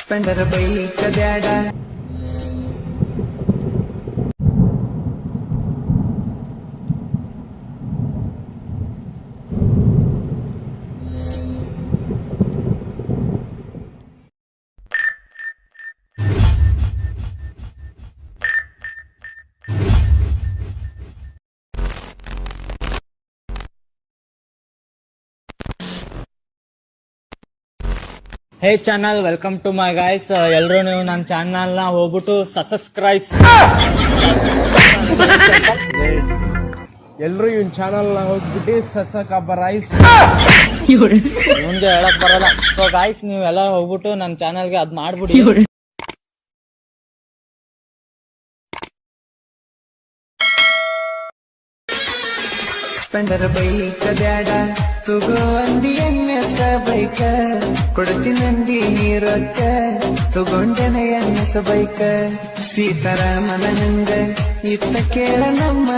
Splendor bike ಬ್ಯಾಡ. Hey channel, welcome to my guys. ಎಲ್ಲರೂ ನೀವು ನನ್ನ ಚಾನಲ್ನ ಹೋಗ್ಬಿಟ್ಟು ಸಬ್ಸ್ಕ್ರೈಬ್. ಎಲ್ರು ಇವನ್ ಚಾನಲ್ ನ ಹೋಗ್ಬಿಟ್ಟು ಸಬ್ಸ್ಕ್ರೈಬ್. ಮುಂದೆ ಹೇಳಕ್ ಬರಲ್ಲ. ಸೊ ಗೈಸ್, ನೀವೆಲ್ಲ ಹೋಗ್ಬಿಟ್ಟು ನನ್ನ ಚಾನಲ್ಗೆ ಅದ್ ಮಾಡ್ಬಿಡಿ. ಸ್ಪೆಂಡರ್ ಬೈಕ ಬ್ಯಾಡ, ತುಗೋ ಅಂದಿ ಎನ್ನೆಸ ಬೈಕ, ಕೊಡ್ತೀನಂದಿ ನೀರೊಕ್ಕ, ತಗೊಂಡನ ಎನ್ನೆಸ ಬೈಕ. ಸೀತಾರಾಮನ ಹಂಗ ಇತ್ತ ಕೇಳ ನಮ್ಮ